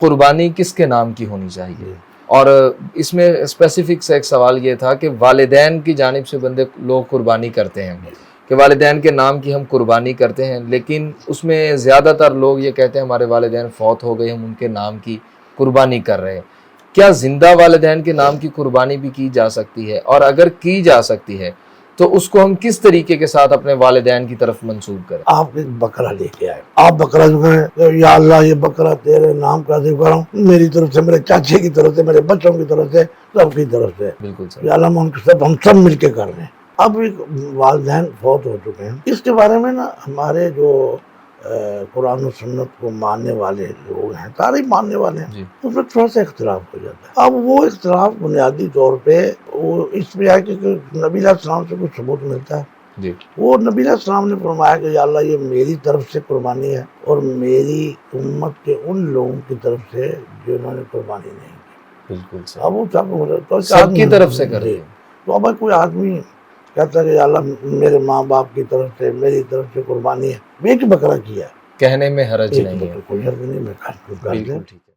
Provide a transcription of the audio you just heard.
قربانی کس کے نام کی ہونی چاہیے؟ اور اس میں اسپیسیفک سے ایک سوال یہ تھا کہ والدین کی جانب سے بندے لوگ قربانی کرتے ہیں کہ والدین کے نام کی ہم قربانی کرتے ہیں، لیکن اس میں زیادہ تر لوگ یہ کہتے ہیں ہمارے والدین فوت ہو گئے، ہم ان کے نام کی قربانی کر رہے ہیں۔ کیا زندہ والدین کے نام کی قربانی بھی کی جا سکتی ہے؟ اور اگر کی جا سکتی ہے تو اس کو ہم کس طریقے کے ساتھ اپنے والدین کی طرف منسوب کریں؟ آپ ایک بکرا لے کے آئے، آپ بکرا جو ہے یا اللہ یہ بکرا تیرے نام کا ذکر ہوں، میری طرف سے، میرے چاچے کی طرف سے، میرے بچوں کی طرف سے، سب کی طرف سے، بالکل یا صحیح۔ اللہ ہم سب مل کے کر رہے ہیں۔ اب ایک والدین فوت ہو چکے ہیں، اس کے بارے میں نا ہمارے جو قرآن و سنت کو ماننے والے لوگ ہیں، سارے ماننے والے ہیں، جی اس میں تھوڑا سا اختلاف ہو جاتا ہے۔ اب وہ اختلاف بنیادی طور پہ وہ اس پہ ہے کہ نبی علیہ السلام سے کچھ ثبوت ملتا ہے۔ جی وہ نبی علیہ السلام نے فرمایا کہ یا اللہ یہ میری طرف سے قربانی ہے اور میری امت کے ان لوگوں کی طرف سے جنہوں نے قربانی نہیں کی۔ بالکل صحیح، اب وہ سب کی طرف سے کر جی۔ دیں۔ تو اب کوئی آدمی کہتا ہے کہ یا اللہ میرے ماں باپ کی طرف سے، میری طرف سے قربانی ہے، ایک بکرا کیا ہے، کہنے میں حرج ایک نہیں ہے۔ بکرا کوئی حرج نہیں، میں کر دوں۔ بالکل ٹھیک ہے۔